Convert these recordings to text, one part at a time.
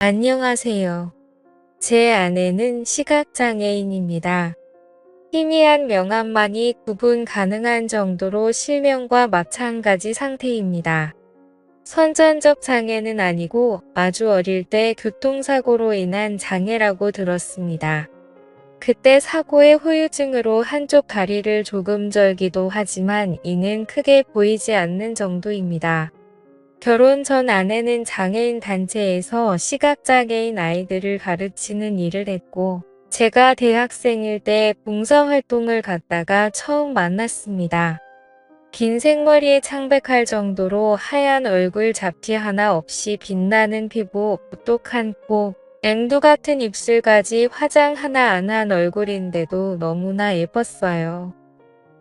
안녕하세요. 제 아내는 시각장애인입니다. 희미한 명암만이 구분 가능한 정도로 실명과 마찬가지 상태입니다. 선천적 장애는 아니고 아주 어릴 때 교통사고로 인한 장애라고 들었습니다. 그때 사고의 후유증으로 한쪽 다리를 조금 절기도 하지만 이는 크게 보이지 않는 정도입니다. 결혼 전 아내는 장애인 단체에서 시각장애인 아이들을 가르치는 일을 했고, 제가 대학생일 때 봉사활동을 갔다가 처음 만났습니다. 긴 생머리에 창백할 정도로 하얀 얼굴 잡티 하나 없이 빛나는 피부, 똑똑한 코, 앵두 같은 입술까지 화장 하나 안 한 얼굴인데도 너무나 예뻤어요.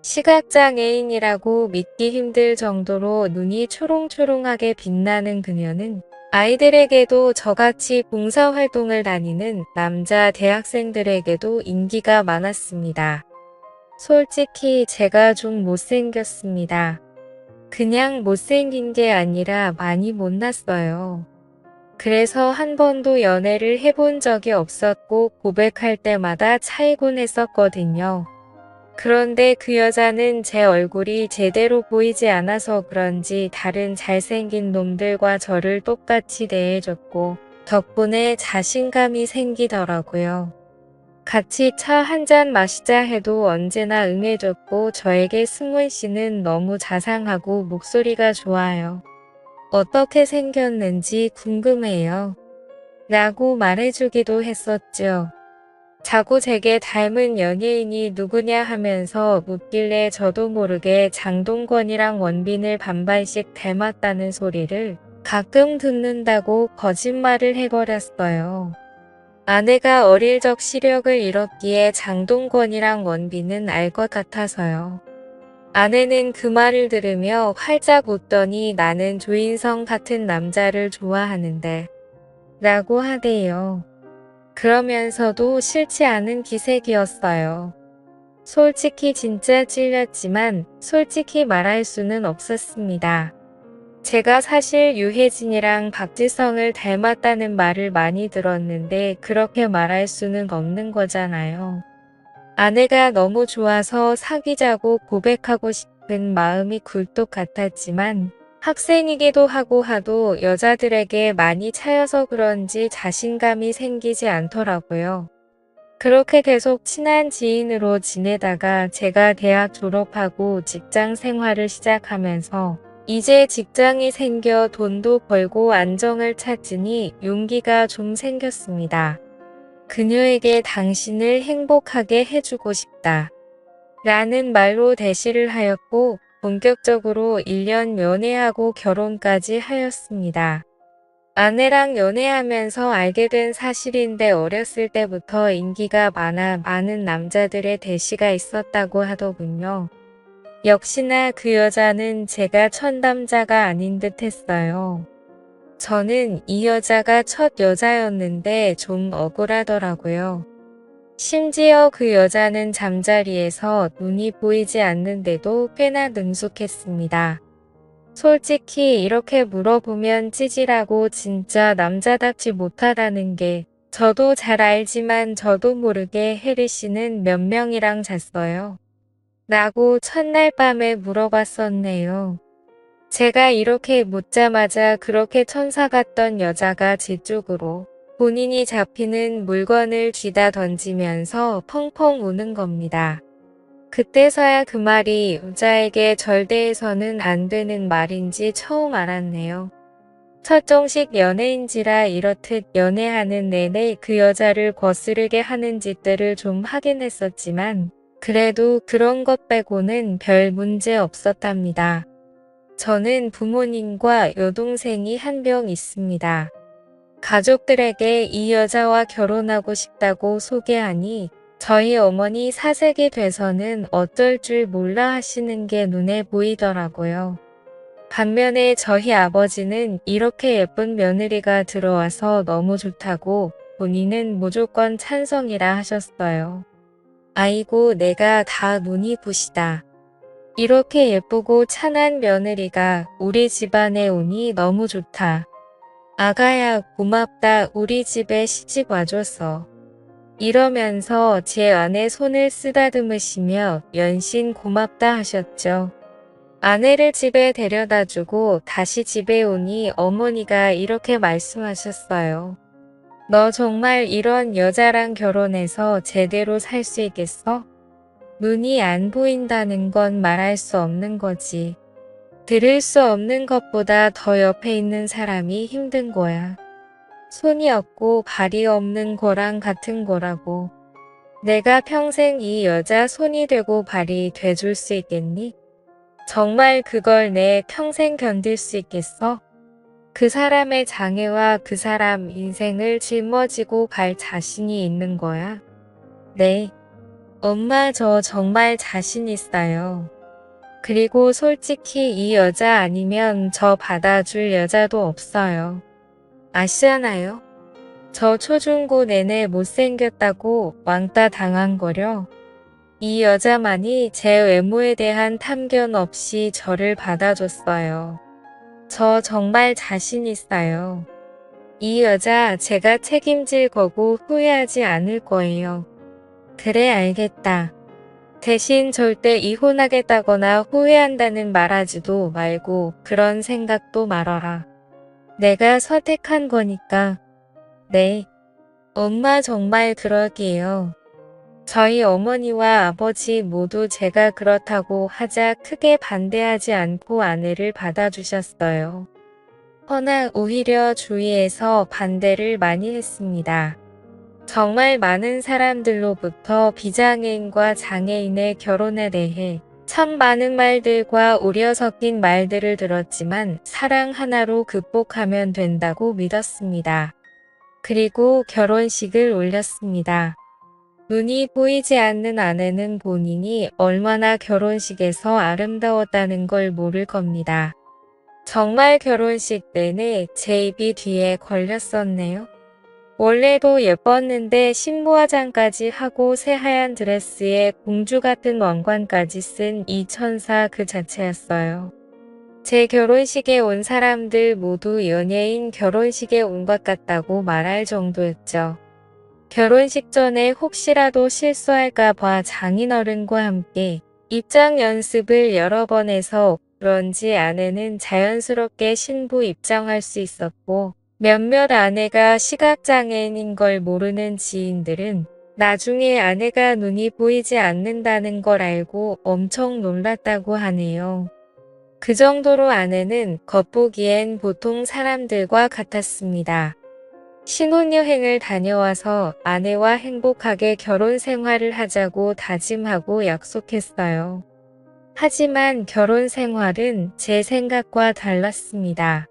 시각장애인이라고 믿기 힘들 정도로 눈이 초롱초롱하게 빛나는 그녀는 아이들에게도 저같이 봉사활동을 다니는 남자 대학생들에게도 인기가 많았습니다. 솔직히 제가 좀 못생겼습니다. 그냥 못생긴 게 아니라 많이 못났어요. 그래서 한 번도 연애를 해본 적이 없었고 고백할 때마다 차이곤 했었거든요. 그런데 그 여자는 제 얼굴이 제대로 보이지 않아서 그런지 다른 잘생긴 놈들과 저를 똑같이 대해줬고 덕분에 자신감이 생기더라고요. 같이 차 한잔 마시자 해도 언제나 응해줬고 저에게 승훈 씨는 너무 자상하고 목소리가 좋아요. 어떻게 생겼는지 궁금해요. 라고 말해주기도 했었죠. 자고 제게 닮은 연예인이 누구냐 하면서 묻길래 저도 모르게 장동건이랑 원빈을 반반씩 닮았다는 소리를 가끔 듣는다고 거짓말을 해버렸어요. 아내가 어릴 적 시력을 잃었기에 장동건이랑 원빈은 알 것 같아서요. 아내는 그 말을 들으며 활짝 웃더니 나는 조인성 같은 남자를 좋아하는데 라고 하대요. 그러면서도 싫지 않은 기색이었어요. 솔직히 진짜 찔렸지만 솔직히 말할 수는 없었습니다. 제가 사실 유해진이랑 박지성을 닮았다는 말을 많이 들었는데 그렇게 말할 수는 없는 거잖아요. 아내가 너무 좋아서 사귀자고 고백하고 싶은 마음이 굴뚝 같았지만 학생이기도 하고 하도 여자들에게 많이 차여서 그런지 자신감이 생기지 않더라고요. 그렇게 계속 친한 지인으로 지내다가 제가 대학 졸업하고 직장 생활을 시작하면서 이제 직장이 생겨 돈도 벌고 안정을 찾으니 용기가 좀 생겼습니다. 그녀에게 당신을 행복하게 해주고 싶다. 라는 말로 대시를 하였고 본격적으로 1년 연애하고 결혼까지 하였습니다. 아내랑 연애하면서 알게 된 사실인데 어렸을 때부터 인기가 많아 많은 남자들의 대시가 있었다고 하더군요. 역시나 그 여자는 제가 첫 남자가 아닌 듯 했어요. 저는 이 여자가 첫 여자였는데 좀 억울하더라고요. 심지어 그 여자는 잠자리에서 눈이 보이지 않는데도 꽤나 능숙했습니다. 솔직히 이렇게 물어보면 찌질하고 진짜 남자답지 못하다는 게 저도 잘 알지만 저도 모르게 혜리 씨는 몇 명이랑 잤어요? 라고 첫날 밤에 물어봤었네요. 제가 이렇게 묻자마자 그렇게 천사 같던 여자가 제 쪽으로 본인이 잡히는 물건을 쥐다 던지면서 펑펑 우는 겁니다. 그때서야 그 말이 여자에게 절대해서는 안 되는 말인지 처음 알았네요. 첫 정식 연애인지라 이렇듯 연애하는 내내 그 여자를 거스르게 하는 짓들을 좀 하긴 했었지만 그래도 그런 것 빼고는 별 문제 없었답니다. 저는 부모님과 여동생이 한 명 있습니다. 가족들에게 이 여자와 결혼하고 싶다고 소개하니 저희 어머니 사색이 돼서는 어쩔 줄 몰라 하시는 게 눈에 보이더라고요. 반면에 저희 아버지는 이렇게 예쁜 며느리가 들어와서 너무 좋다고 본인은 무조건 찬성이라 하셨어요. 아이고 내가 다 눈이 부시다. 이렇게 예쁘고 찬한 며느리가 우리 집안에 오니 너무 좋다. 아가야 고맙다 우리 집에 시집 와줘서. 이러면서 제 안에 손을 쓰다듬으시며 연신 고맙다 하셨죠. 아내를 집에 데려다주고 다시 집에 오니 어머니가 이렇게 말씀하셨어요. 너 정말 이런 여자랑 결혼해서 제대로 살 수 있겠어? 눈이 안 보인다는 건 말할 수 없는 거지. 들을 수 없는 것보다 더 옆에 있는 사람이 힘든 거야. 손이 없고 발이 없는 거랑 같은 거라고. 내가 평생 이 여자 손이 되고 발이 돼줄 수 있겠니? 정말 그걸 내 평생 견딜 수 있겠어? 그 사람의 장애와 그 사람 인생을 짊어지고 갈 자신이 있는 거야? 네. 엄마 저 정말 자신 있어요. 그리고 솔직히 이 여자 아니면 저 받아줄 여자도 없어요. 아시잖아요? 저 초중고 내내 못생겼다고 왕따 당한 거려. 이 여자만이 제 외모에 대한 탐견 없이 저를 받아줬어요. 저 정말 자신 있어요. 이 여자 제가 책임질 거고 후회하지 않을 거예요. 그래 알겠다. 대신 절대 이혼하겠다거나 후회한다는 말하지도 말고 그런 생각도 말아라. 내가 선택한 거니까. 네. 엄마 정말 그러게요. 저희 어머니와 아버지 모두 제가 그렇다고 하자 크게 반대하지 않고 아내를 받아주셨어요. 허나 오히려 주위에서 반대를 많이 했습니다. 정말 많은 사람들로부터 비장애인과 장애인의 결혼에 대해 참 많은 말들과 우려 섞인 말들을 들었지만 사랑 하나로 극복하면 된다고 믿었습니다. 그리고 결혼식을 올렸습니다. 눈이 보이지 않는 아내는 본인이 얼마나 결혼식에서 아름다웠다는 걸 모를 겁니다. 정말 결혼식 내내 제 입이 뒤에 걸렸었네요. 원래도 예뻤는데 신부화장까지 하고 새하얀 드레스에 공주 같은 왕관까지 쓴 이 천사 그 자체였어요. 제 결혼식에 온 사람들 모두 연예인 결혼식에 온 것 같다고 말할 정도였죠. 결혼식 전에 혹시라도 실수할까봐 장인어른과 함께 입장 연습을 여러 번 해서 그런지 아내는 자연스럽게 신부 입장할 수 있었고 몇몇 아내가 시각장애인인 걸 모르는 지인들은 나중에 아내가 눈이 보이지 않는다는 걸 알고 엄청 놀랐다고 하네요. 그 정도로 아내는 겉보기엔 보통 사람들과 같았습니다. 신혼여행을 다녀와서 아내와 행복하게 결혼 생활을 하자고 다짐하고 약속했어요. 하지만 결혼 생활은 제 생각과 달랐습니다.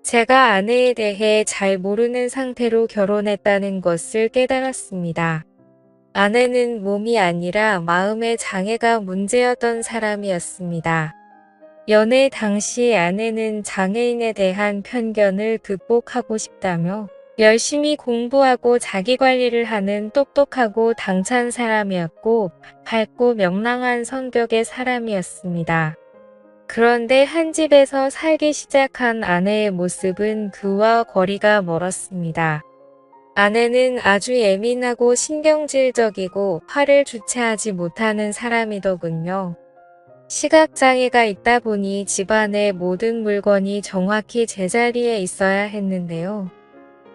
제가 아내에 대해 잘 모르는 상태로 결혼했다는 것을 깨달았습니다. 아내는 몸이 아니라 마음의 장애가 문제였던 사람이었습니다. 연애 당시 아내는 장애인에 대한 편견을 극복하고 싶다며 열심히 공부하고 자기관리를 하는 똑똑하고 당찬 사람이었고 밝고 명랑한 성격의 사람이었습니다. 그런데 한 집에서 살기 시작한 아내의 모습은 그와 거리가 멀었습니다. 아내는 아주 예민하고 신경질적이고 화를 주체하지 못하는 사람이더군요. 시각장애가 있다 보니 집안의 모든 물건이 정확히 제자리에 있어야 했는데요.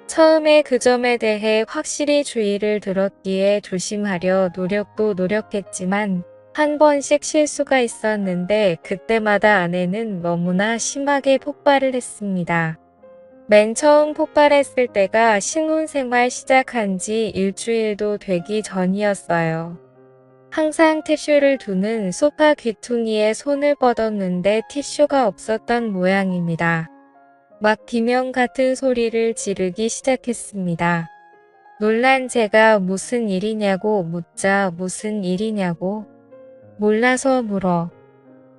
처음에 그 점에 대해 확실히 주의를 들었기에 조심하려 노력도 노력했지만 한 번씩 실수가 있었는데 그때마다 아내는 너무나 심하게 폭발을 했습니다. 맨 처음 폭발했을 때가 신혼생활 시작한 지 일주일도 되기 전이었어요. 항상 티슈를 두는 소파 귀퉁이에 손을 뻗었는데 티슈가 없었던 모양입니다. 막 비명 같은 소리를 지르기 시작했습니다. 놀란 제가 무슨 일이냐고 묻자 무슨 일이냐고 몰라서 물어.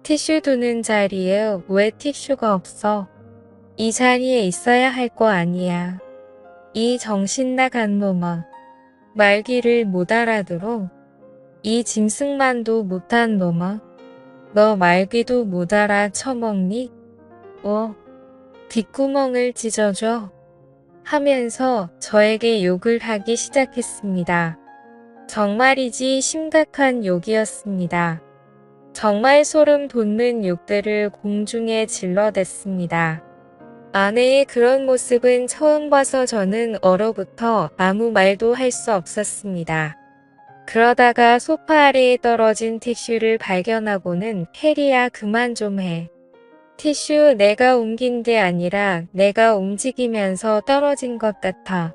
티슈 두는 자리에 왜 티슈가 없어? 이 자리에 있어야 할 거 아니야. 이 정신 나간 놈아. 말귀를 못 알아들어? 이 짐승만도 못한 놈아. 너 말귀도 못 알아 처먹니? 뒷구멍을 찢어줘. 하면서 저에게 욕을 하기 시작했습니다. 정말이지 심각한 욕이었습니다. 정말 소름 돋는 욕들을 공중에 질러댔습니다. 아내의 그런 모습은 처음 봐서 저는 얼어붙어 아무 말도 할 수 없었습니다. 그러다가 소파 아래에 떨어진 티슈를 발견하고는 해리야 그만 좀 해. 티슈 내가 옮긴 게 아니라 내가 움직이면서 떨어진 것 같아.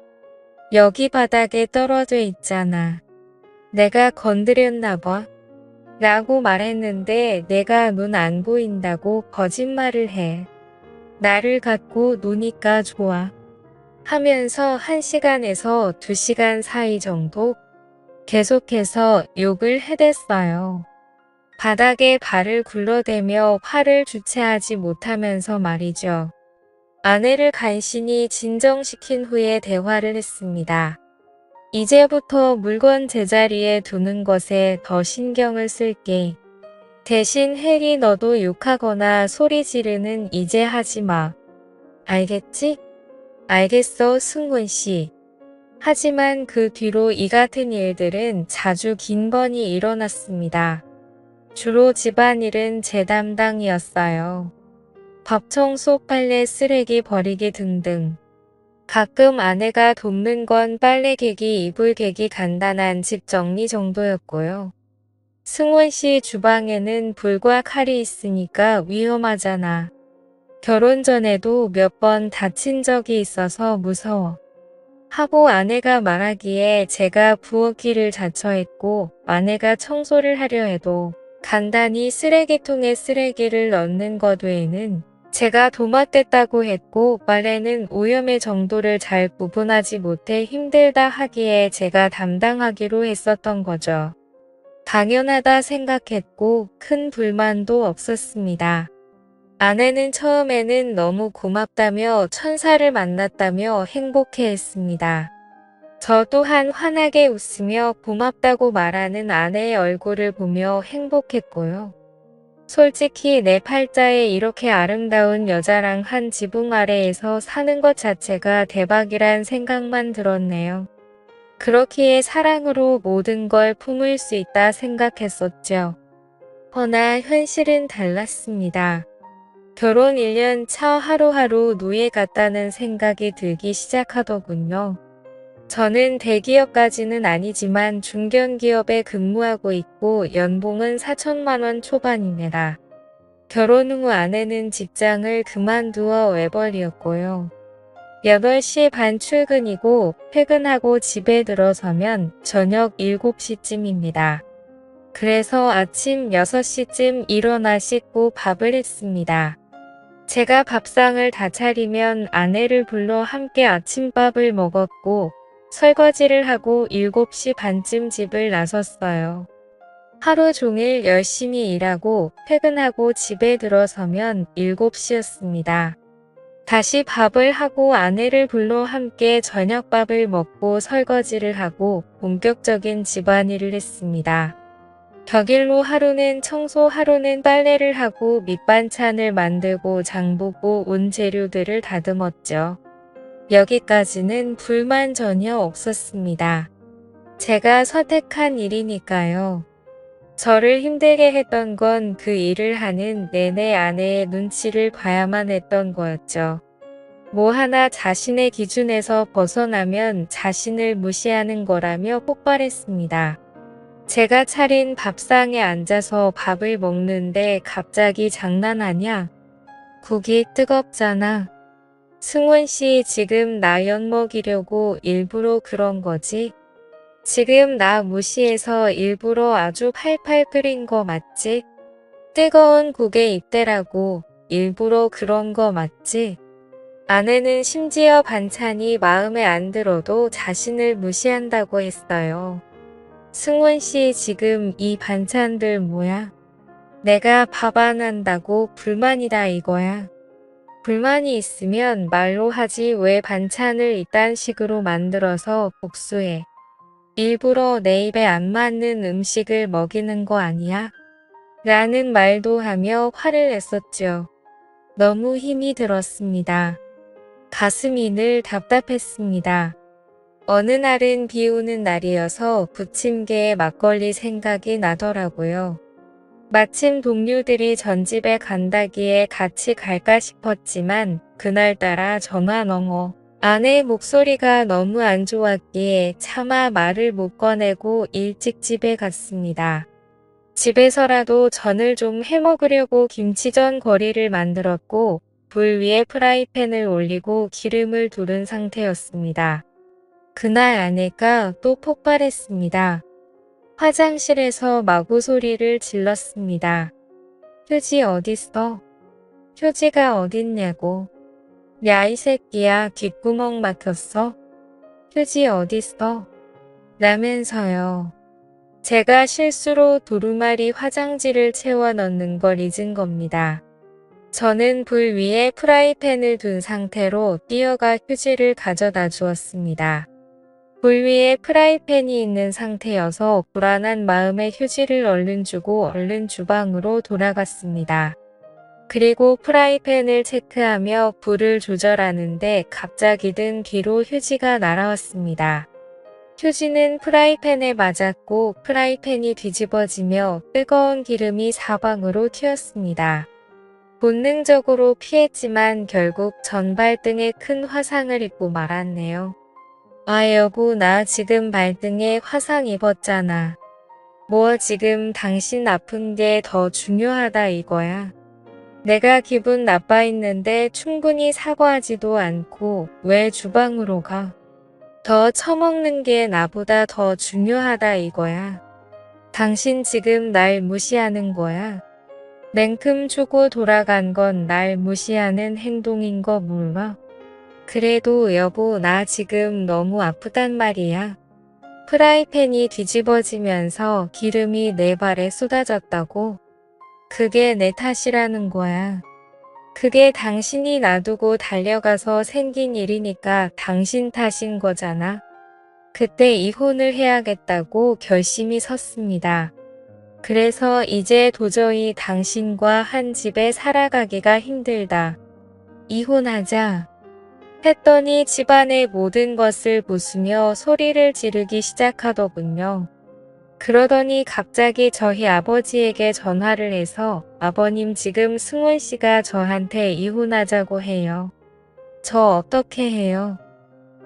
여기 바닥에 떨어져 있잖아. 내가 건드렸나 봐. 라고 말했는데 내가 눈 안 보인다고 거짓말을 해. 나를 갖고 노니까 좋아. 하면서 1시간에서 2시간 사이 정도 계속해서 욕을 해댔어요. 바닥에 발을 굴러대며 화를 주체하지 못하면서 말이죠. 아내를 간신히 진정시킨 후에 대화를 했습니다. 이제부터 물건 제자리에 두는 것에 더 신경을 쓸게. 대신 해리 너도 욕하거나 소리 지르는 이제 하지 마. 알겠지? 알겠어 승훈 씨. 하지만 그 뒤로 이 같은 일들은 자주 긴 번이 일어났습니다. 주로 집안일은 제 담당이었어요. 밥 청소, 빨래, 쓰레기 버리기 등등. 가끔 아내가 돕는 건 빨래 개기, 이불 개기, 간단한 집 정리 정도였고요. 승원 씨 주방에는 불과 칼이 있으니까 위험하잖아. 결혼 전에도 몇 번 다친 적이 있어서 무서워. 하고 아내가 말하기에 제가 부엌일을 자처했고 아내가 청소를 하려 해도 간단히 쓰레기통에 쓰레기를 넣는 것 외에는 제가 도맡댔다고 했고 빨래는 오염의 정도를 잘 구분하지 못해 힘들다 하기에 제가 담당하기로 했었던 거죠. 당연하다 생각했고 큰 불만도 없었습니다. 아내는 처음에는 너무 고맙다며 천사를 만났다며 행복해했습니다. 저 또한 환하게 웃으며 고맙다고 말하는 아내의 얼굴을 보며 행복했고요. 솔직히 내 팔자에 이렇게 아름다운 여자랑 한 지붕 아래에서 사는 것 자체가 대박이란 생각만 들었네요. 그렇기에 사랑으로 모든 걸 품을 수 있다 생각했었죠. 허나 현실은 달랐습니다. 결혼 1년 차 하루하루 노예 같다는 생각이 들기 시작하더군요. 저는 대기업까지는 아니지만 중견기업에 근무하고 있고 연봉은 4천만 원 초반입니다. 결혼 후 아내는 직장을 그만두어 외벌이였고요. 8시 반 출근이고 퇴근하고 집에 들어서면 저녁 7시쯤입니다. 그래서 아침 6시쯤 일어나 씻고 밥을 했습니다. 제가 밥상을 다 차리면 아내를 불러 함께 아침밥을 먹었고 설거지를 하고 7시 반쯤 집을 나섰어요. 하루 종일 열심히 일하고 퇴근하고 집에 들어서면 7시였습니다. 다시 밥을 하고 아내를 불러 함께 저녁밥을 먹고 설거지를 하고 본격적인 집안일을 했습니다. 격일로 하루는 청소, 하루는 빨래를 하고 밑반찬을 만들고 장보고 온 재료들을 다듬었죠. 여기까지는 불만 전혀 없었습니다. 제가 선택한 일이니까요. 저를 힘들게 했던 건 그 일을 하는 내내 아내의 눈치를 봐야만 했던 거였죠. 뭐 하나 자신의 기준에서 벗어나면 자신을 무시하는 거라며 폭발했습니다. 제가 차린 밥상에 앉아서 밥을 먹는데 갑자기 장난하냐? 국이 뜨겁잖아. 승원 씨 지금 나 엿먹이려고 일부러 그런 거지? 지금 나 무시해서 일부러 아주 팔팔 끓인 거 맞지? 뜨거운 국에 입대라고 일부러 그런 거 맞지? 아내는 심지어 반찬이 마음에 안 들어도 자신을 무시한다고 했어요. 승원 씨 지금 이 반찬들 뭐야? 내가 밥 안 한다고 불만이다 이거야. 불만이 있으면 말로 하지 왜 반찬을 이딴 식으로 만들어서 복수해. 일부러 내 입에 안 맞는 음식을 먹이는 거 아니야? 라는 말도 하며 화를 냈었죠. 너무 힘이 들었습니다. 가슴이 늘 답답했습니다. 어느 날은 비 오는 날이어서 부침개에 막걸리 생각이 나더라고요. 마침 동료들이 전집에 간다기에 같이 갈까 싶었지만 그날따라 전화 아내의 목소리가 너무 안 좋았기에 차마 말을 못 꺼내고 일찍 집에 갔습니다. 집에서라도 전을 좀 해먹으려고 김치전 거리를 만들었고 불 위에 프라이팬을 올리고 기름을 두른 상태였습니다. 그날 아내가 또 폭발했습니다. 화장실에서 마구 소리를 질렀습니다. 휴지 어딨어? 휴지가 어딨냐고. 야 이 새끼야 귓구멍 막혔어? 휴지 어딨어? 라면서요. 제가 실수로 두루마리 화장지를 채워 넣는 걸 잊은 겁니다. 저는 불 위에 프라이팬을 둔 상태로 뛰어가 휴지를 가져다 주었습니다. 불 위에 프라이팬이 있는 상태여서 불안한 마음에 휴지를 얼른 주고 얼른 주방으로 돌아갔습니다. 그리고 프라이팬을 체크하며 불을 조절하는데 갑자기 든 뒤로 휴지가 날아왔습니다. 휴지는 프라이팬에 맞았고 프라이팬이 뒤집어지며 뜨거운 기름이 사방으로 튀었습니다. 본능적으로 피했지만 결국 전 발등에 큰 화상을 입고 말았네요. 아 여보 나 지금 발등에 화상 입었잖아. 뭐 지금 당신 아픈 게 더 중요하다 이거야. 내가 기분 나빠 있는데 충분히 사과하지도 않고 왜 주방으로 가? 더 처먹는 게 나보다 더 중요하다 이거야. 당신 지금 날 무시하는 거야. 냉큼 주고 돌아간 건 날 무시하는 행동인 거 몰라? 그래도 여보 나 지금 너무 아프단 말이야. 프라이팬이 뒤집어지면서 기름이 내 발에 쏟아졌다고? 그게 내 탓이라는 거야. 그게 당신이 놔두고 달려가서 생긴 일이니까 당신 탓인 거잖아. 그때 이혼을 해야겠다고 결심이 섰습니다. 그래서 이제 도저히 당신과 한 집에 살아가기가 힘들다. 이혼하자. 했더니 집안의 모든 것을 부수며 소리를 지르기 시작하더군요. 그러더니 갑자기 저희 아버지에게 전화를 해서 아버님 지금 승훈 씨가 저한테 이혼하자고 해요. 저 어떻게 해요?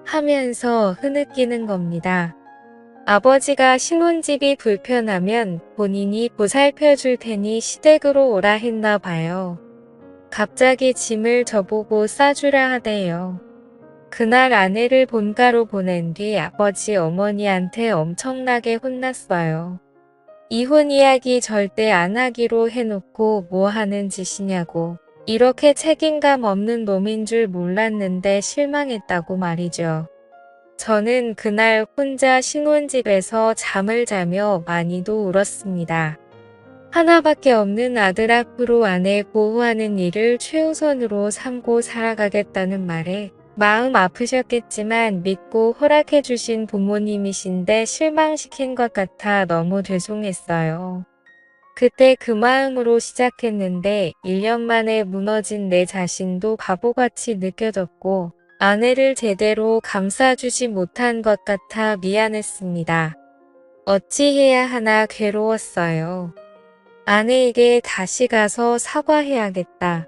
하면서 흐느끼는 겁니다. 아버지가 신혼집이 불편하면 본인이 보살펴 줄 테니 시댁으로 오라 했나 봐요. 갑자기 짐을 저보고 싸주라 하대요. 그날 아내를 본가로 보낸 뒤 아버지 어머니한테 엄청나게 혼났어요. 이혼 이야기 절대 안 하기로 해놓고 뭐 하는 짓이냐고. 이렇게 책임감 없는 놈인 줄 몰랐는데 실망했다고 말이죠. 저는 그날 혼자 신혼집에서 잠을 자며 많이도 울었습니다. 하나밖에 없는 아들 앞으로 아내 보호하는 일을 최우선으로 삼고 살아가겠다는 말에 마음 아프셨겠지만 믿고 허락해 주신 부모님이신데 실망시킨 것 같아 너무 죄송했어요. 그때 그 마음으로 시작했는데 1년 만에 무너진 내 자신도 바보같이 느껴졌고 아내를 제대로 감싸주지 못한 것 같아 미안했습니다. 어찌해야 하나 괴로웠어요. 아내에게 다시 가서 사과해야겠다.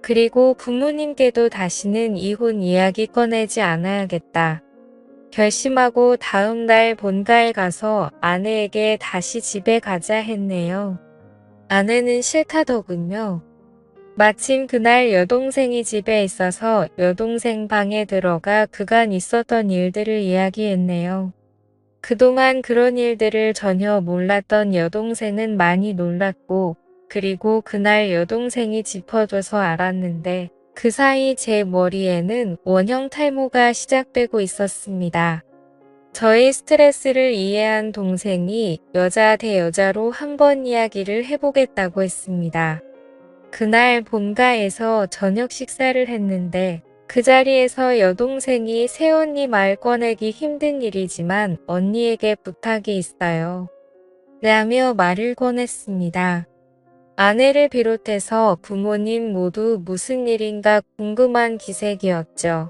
그리고 부모님께도 다시는 이혼 이야기 꺼내지 않아야겠다. 결심하고 다음 날 본가에 가서 아내에게 다시 집에 가자 했네요. 아내는 싫다더군요. 마침 그날 여동생이 집에 있어서 여동생 방에 들어가 그간 있었던 일들을 이야기했네요. 그동안 그런 일들을 전혀 몰랐던 여동생은 많이 놀랐고 그리고 그날 여동생이 짚어줘서 알았는데 그 사이 제 머리에는 원형 탈모가 시작되고 있었습니다. 저의 스트레스를 이해한 동생이 여자 대 여자로 한번 이야기를 해보겠다고 했습니다. 그날 본가에서 저녁 식사를 했는데 그 자리에서 여동생이 새언니 말 꺼내기 힘든 일이지만 언니에게 부탁이 있어요. 라며 말을 꺼냈습니다. 아내를 비롯해서 부모님 모두 무슨 일인가 궁금한 기색이었죠.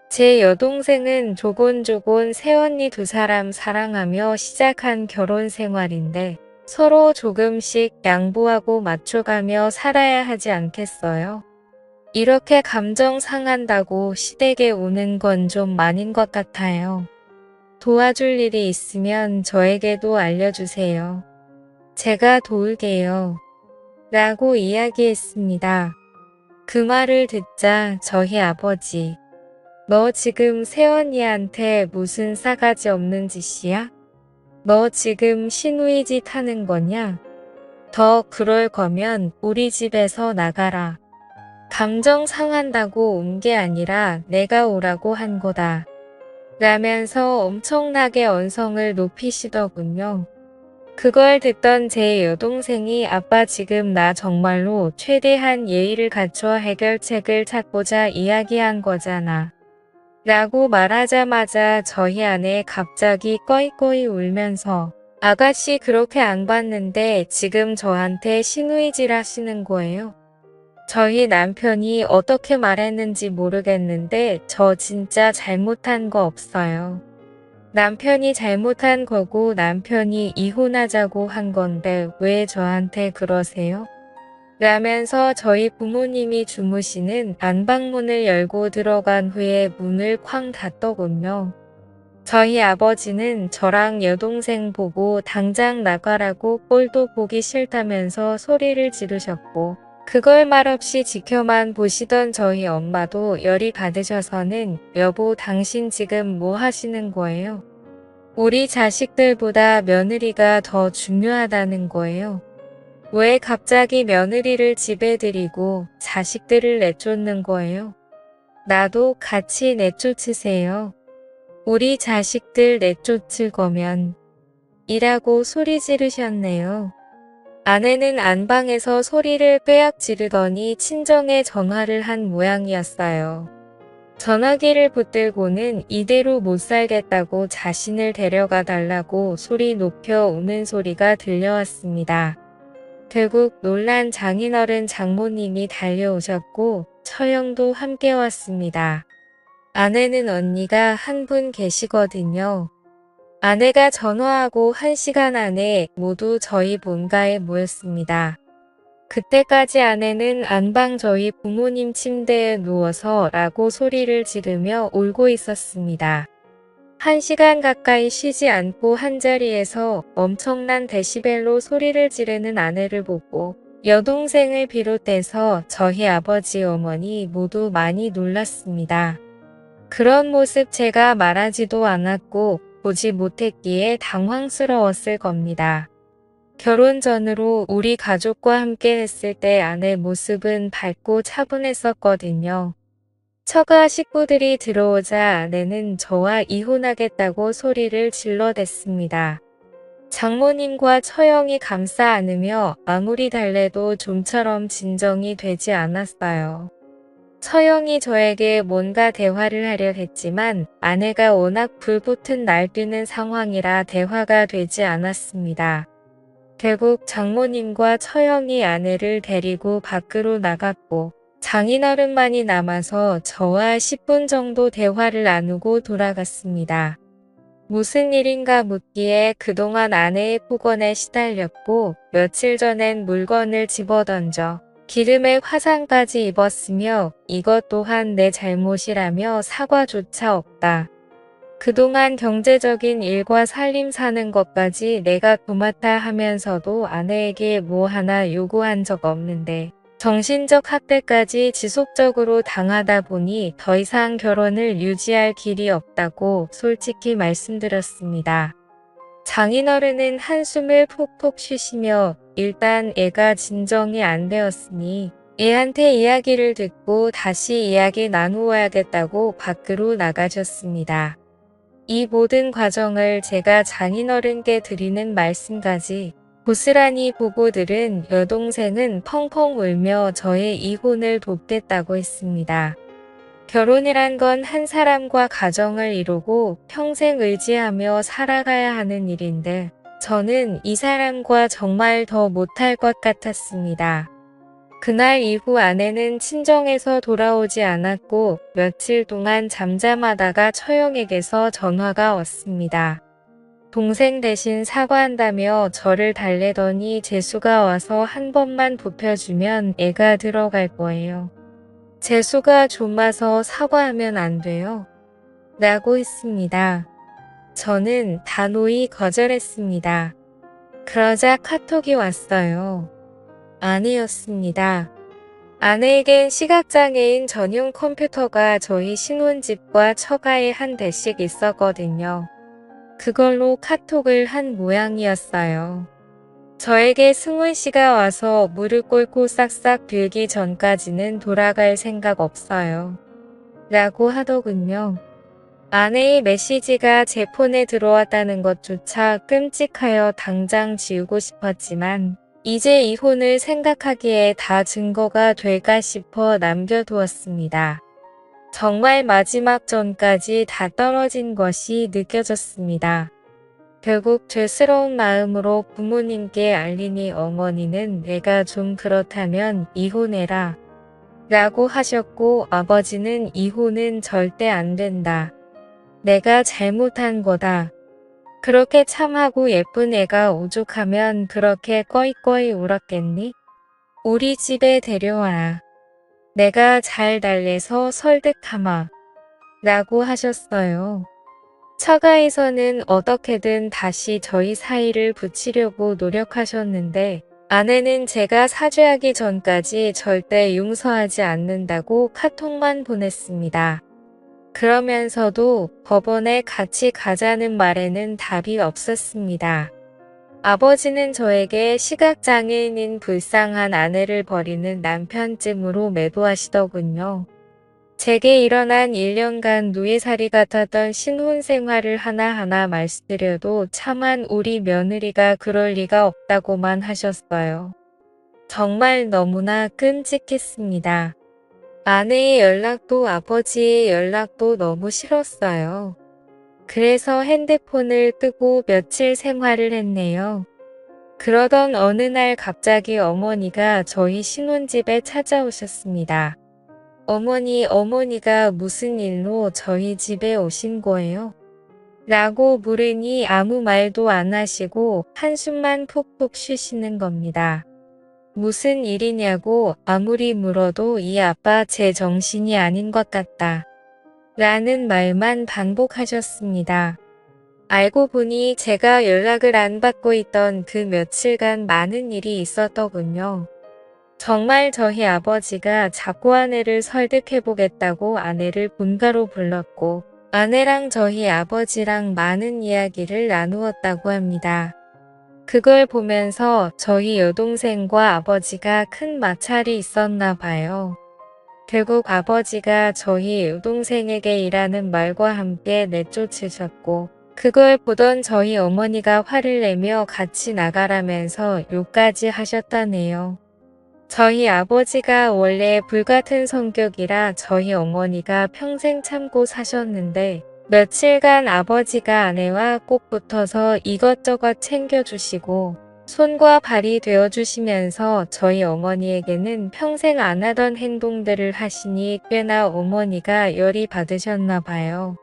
제 여동생은 조곤조곤 새언니 두 사람 사랑하며 시작한 결혼 생활인데 서로 조금씩 양보하고 맞춰가며 살아야 하지 않겠어요? 이렇게 감정 상한다고 시댁에 오는 건 좀 아닌 것 같아요. 도와줄 일이 있으면 저에게도 알려주세요. 제가 도울게요. 라고 이야기했습니다. 그 말을 듣자 저희 아버지, 너 지금 새언니한테 무슨 싸가지 없는 짓이야? 너 지금 시누이 짓 하는 거냐? 더 그럴 거면 우리 집에서 나가라. 감정 상한다고 온 게 아니라 내가 오라고 한 거다. 라면서 엄청나게 언성을 높이시더군요. 그걸 듣던 제 여동생이 아빠 지금 나 정말로 최대한 예의를 갖춰 해결책을 찾고자 이야기한 거잖아. 라고 말하자마자 저희 아내 갑자기 꺼이꺼이 울면서 아가씨 그렇게 안 봤는데 지금 저한테 시누이질 하시는 거예요? 저희 남편이 어떻게 말했는지 모르겠는데 저 진짜 잘못한 거 없어요. 남편이 잘못한 거고 남편이 이혼하자고 한 건데 왜 저한테 그러세요? 라면서 저희 부모님이 주무시는 안방문을 열고 들어간 후에 문을 쾅 닫더군요. 저희 아버지는 저랑 여동생 보고 당장 나가라고 꼴도 보기 싫다면서 소리를 지르셨고 그걸 말없이 지켜만 보시던 저희 엄마도 열이 받으셔서는 여보 당신 지금 뭐 하시는 거예요? 우리 자식들보다 며느리가 더 중요하다는 거예요. 왜 갑자기 며느리를 집에 들이고 자식들을 내쫓는 거예요? 나도 같이 내쫓으세요. 우리 자식들 내쫓을 거면 이라고 소리 지르셨네요. 아내는 안방에서 소리를 꾀악 지르더니 친정에 전화를 한 모양이었어요. 전화기를 붙들고는 이대로 못 살겠다고 자신을 데려가 달라고 소리 높여 우는 소리가 들려왔습니다. 결국 놀란 장인어른 장모님이 달려오셨고 처형도 함께 왔습니다. 아내는 언니가 한 분 계시거든요. 아내가 전화하고 1시간 안에 모두 저희 본가에 모였습니다. 그때까지 아내는 안방 저희 부모님 침대에 누워서 라고 소리를 지르며 울고 있었습니다. 1시간 가까이 쉬지 않고 한자리에서 엄청난 데시벨로 소리를 지르는 아내를 보고 여동생을 비롯해서 저희 아버지 어머니 모두 많이 놀랐습니다. 그런 모습 제가 말하지도 않았고 보지 못했기에 당황스러웠을 겁니다. 결혼 전으로 우리 가족과 함께 했을 때 아내 모습은 밝고 차분했었거든요. 처가 식구들이 들어오자 아내는 저와 이혼하겠다고 소리를 질러댔습니다. 장모님과 처형이 감싸 안으며 아무리 달래도 좀처럼 진정이 되지 않았어요. 처형이 저에게 뭔가 대화를 하려 했지만 아내가 워낙 불붙은 날뛰는 상황이라 대화가 되지 않았습니다. 결국 장모님과 처형이 아내를 데리고 밖으로 나갔고 장인어른만이 남아서 저와 10분 정도 대화를 나누고 돌아갔습니다. 무슨 일인가 묻기에 그동안 아내의 폭언에 시달렸고 며칠 전엔 물건을 집어던져 기름에 화상까지 입었으며 이것 또한 내 잘못이라며 사과조차 없다. 그동안 경제적인 일과 살림 사는 것까지 내가 도맡아 하면서도 아내에게 뭐 하나 요구한 적 없는데 정신적 학대까지 지속적으로 당하다 보니 더 이상 결혼을 유지할 길이 없다고 솔직히 말씀드렸습니다. 장인어른은 한숨을 푹푹 쉬시며 일단 애가 진정이 안 되었으니 애한테 이야기를 듣고 다시 이야기 나누어야겠다고 밖으로 나가셨습니다. 이 모든 과정을 제가 장인어른께 드리는 말씀까지 고스란히 보고 들은 여동생은 펑펑 울며 저의 이혼을 돕겠다고 했습니다. 결혼이란 건 한 사람과 가정을 이루고 평생 의지하며 살아가야 하는 일인데 저는 이 사람과 정말 더 못할 것 같았습니다. 그날 이후 아내는 친정에서 돌아오지 않았고 며칠 동안 잠잠하다가 처형에게서 전화가 왔습니다. 동생 대신 사과한다며 저를 달래더니 재수가 와서 한 번만 눕혀주면 애가 들어갈 거예요. 재수가 좀 와서 사과하면 안 돼요? 라고 했습니다. 저는 단호히 거절했습니다. 그러자 카톡이 왔어요. 아내였습니다. 아내에겐 시각장애인 전용 컴퓨터가 저희 신혼집과 처가에 한 대씩 있었거든요. 그걸로 카톡을 한 모양이었어요. 저에게 승훈 씨가 와서 무릎 꿇고 싹싹 빌기 전까지는 돌아갈 생각 없어요. 라고 하더군요. 아내의 메시지가 제 폰에 들어왔다는 것조차 끔찍하여 당장 지우고 싶었지만 이제 이혼을 생각하기에 다 증거가 될까 싶어 남겨두었습니다. 정말 마지막 전까지 다 떨어진 것이 느껴졌습니다. 결국 죄스러운 마음으로 부모님께 알리니 어머니는 내가 좀 그렇다면 이혼해라 라고 하셨고 아버지는 이혼은 절대 안 된다. 내가 잘못한 거다. 그렇게 참하고 예쁜 애가 오죽하면 그렇게 꺼이꺼이 울었겠니? 우리 집에 데려와라. 내가 잘 달래서 설득하마. 라고 하셨어요. 처가에서는 어떻게든 다시 저희 사이를 붙이려고 노력하셨는데 아내는 제가 사죄하기 전까지 절대 용서하지 않는다고 카톡만 보냈습니다. 그러면서도 법원에 같이 가자는 말에는 답이 없었습니다. 아버지는 저에게 시각장애인인 불쌍한 아내를 버리는 남편쯤으로 매도하시더군요. 제게 일어난 1년간 노예살이 같았던 신혼 생활을 하나하나 말씀드려도 차만 우리 며느리가 그럴 리가 없다고만 하셨어요. 정말 너무나 끔찍했습니다. 아내의 연락도 아버지의 연락도 너무 싫었어요. 그래서 핸드폰을 끄고 며칠 생활을 했네요. 그러던 어느 날 갑자기 어머니가 저희 신혼집에 찾아오셨습니다. 어머니가 무슨 일로 저희 집에 오신 거예요? 라고 물으니 아무 말도 안 하시고 한숨만 푹푹 쉬시는 겁니다. 무슨 일이냐고 아무리 물어도 이 아빠 제 정신이 아닌 것 같다. 라는 말만 반복하셨습니다. 알고 보니 제가 연락을 안 받고 있던 그 며칠간 많은 일이 있었더군요. 정말 저희 아버지가 자꾸 아내를 설득해보겠다고 아내를 본가로 불렀고 아내랑 저희 아버지랑 많은 이야기를 나누었다고 합니다. 그걸 보면서 저희 여동생과 아버지가 큰 마찰이 있었나 봐요. 결국 아버지가 저희 여동생에게 이라는 말과 함께 내쫓으셨고 그걸 보던 저희 어머니가 화를 내며 같이 나가라면서 욕까지 하셨다네요. 저희 아버지가 원래 불같은 성격이라 저희 어머니가 평생 참고 사셨는데 며칠간 아버지가 아내와 꼭 붙어서 이것저것 챙겨주시고 손과 발이 되어주시면서 저희 어머니에게는 평생 안 하던 행동들을 하시니 꽤나 어머니가 열이 받으셨나 봐요.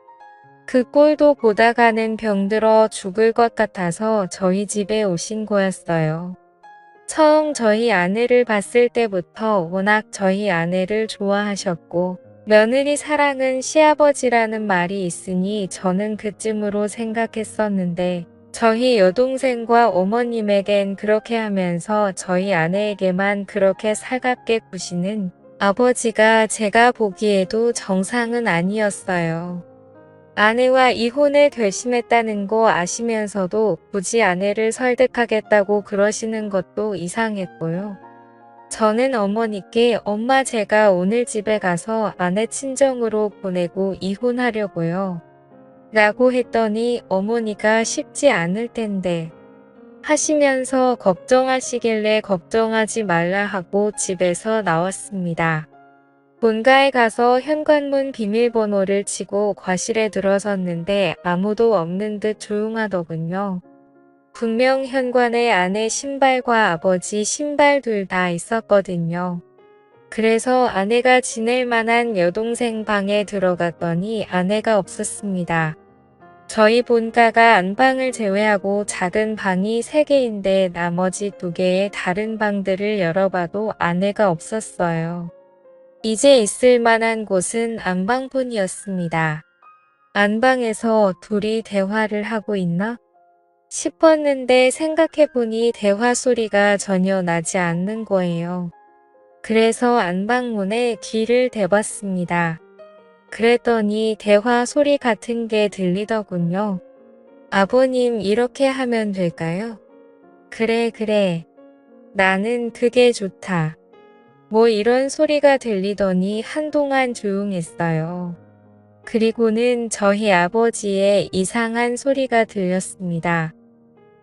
그 꼴도 보다가는 병들어 죽을 것 같아서 저희 집에 오신 거였어요. 처음 저희 아내를 봤을 때부터 워낙 저희 아내를 좋아하셨고 며느리 사랑은 시아버지라는 말이 있으니 저는 그쯤으로 생각했었는데 저희 여동생과 어머님에겐 그렇게 하면서 저희 아내에게만 그렇게 살갑게 구시는 아버지가 제가 보기에도 정상은 아니었어요. 아내와 이혼을 결심했다는 거 아시면서도 굳이 아내를 설득하겠다고 그러시는 것도 이상했고요. 저는 어머니께 엄마 제가 오늘 집에 가서 아내 친정으로 보내고 이혼하려고요. 라고 했더니 어머니가 쉽지 않을 텐데 하시면서 걱정하시길래 걱정하지 말라 하고 집에서 나왔습니다. 본가에 가서 현관문 비밀번호를 치고 과실에 들어섰는데 아무도 없는 듯 조용하더군요. 분명 현관에 아내 신발과 아버지 신발 둘 다 있었거든요. 그래서 아내가 지낼 만한 여동생 방에 들어갔더니 아내가 없었습니다. 저희 본가가 안방을 제외하고 작은 방이 3개인데 나머지 2개의 다른 방들을 열어봐도 아내가 없었어요. 이제 있을 만한 곳은 안방뿐이었습니다. 안방에서 둘이 대화를 하고 있나? 싶었는데 생각해보니 대화 소리가 전혀 나지 않는 거예요. 그래서 안방문에 귀를 대봤습니다. 그랬더니 대화 소리 같은 게 들리더군요. 아버님 이렇게 하면 될까요? 그래 그래. 나는 그게 좋다. 뭐 이런 소리가 들리더니 한동안 조용했어요. 그리고는 저희 아버지의 이상한 소리가 들렸습니다.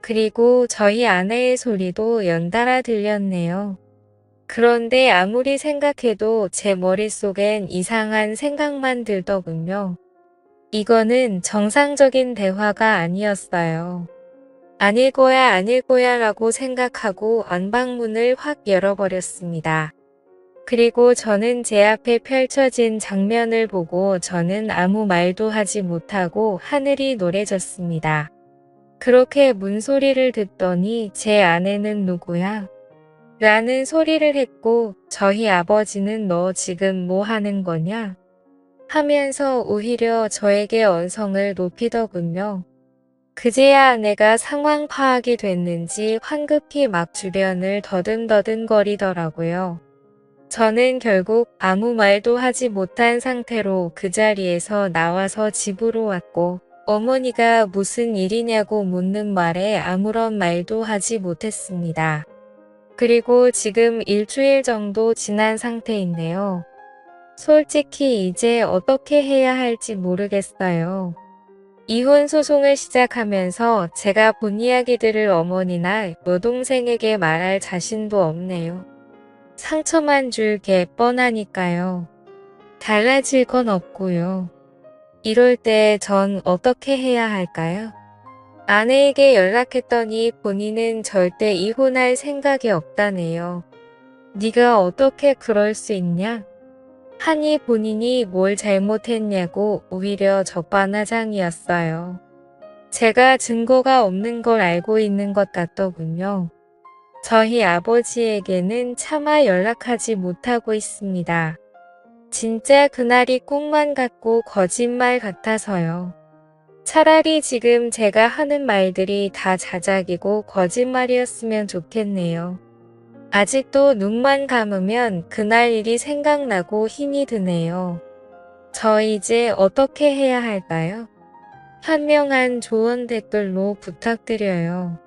그리고 저희 아내의 소리도 연달아 들렸네요. 그런데 아무리 생각해도 제 머릿속엔 이상한 생각만 들더군요. 이거는 정상적인 대화가 아니었어요. 아닐 거야 아닐 거야 라고 생각하고 안방문을 확 열어버렸습니다. 그리고 저는 제 앞에 펼쳐진 장면을 보고 저는 아무 말도 하지 못하고 하늘이 노래졌습니다. 그렇게 문소리를 듣더니 제 아내는 누구야? 라는 소리를 했고 저희 아버지는 너 지금 뭐 하는 거냐? 하면서 오히려 저에게 언성을 높이더군요. 그제야 아내가 상황 파악이 됐는지 황급히 막 주변을 더듬더듬거리더라고요. 저는 결국 아무 말도 하지 못한 상태로 그 자리에서 나와서 집으로 왔고 어머니가 무슨 일이냐고 묻는 말에 아무런 말도 하지 못했습니다. 그리고 지금 일주일 정도 지난 상태인데요. 솔직히 이제 어떻게 해야 할지 모르겠어요. 이혼 소송을 시작하면서 제가 본 이야기들을 어머니나 여동생에게 말할 자신도 없네요. 상처만 줄 게 뻔하니까요. 달라질 건 없고요. 이럴 때 전 어떻게 해야 할까요? 아내에게 연락했더니 본인은 절대 이혼할 생각이 없다네요. 네가 어떻게 그럴 수 있냐? 하니 본인이 뭘 잘못했냐고 오히려 적반하장이었어요. 제가 증거가 없는 걸 알고 있는 것 같더군요. 저희 아버지에게는 차마 연락하지 못하고 있습니다. 진짜 그날이 꿈만 같고 거짓말 같아서요. 차라리 지금 제가 하는 말들이 다 자작이고 거짓말이었으면 좋겠네요. 아직도 눈만 감으면 그날 일이 생각나고 힘이 드네요. 저 이제 어떻게 해야 할까요? 현명한 조언 댓글로 부탁드려요.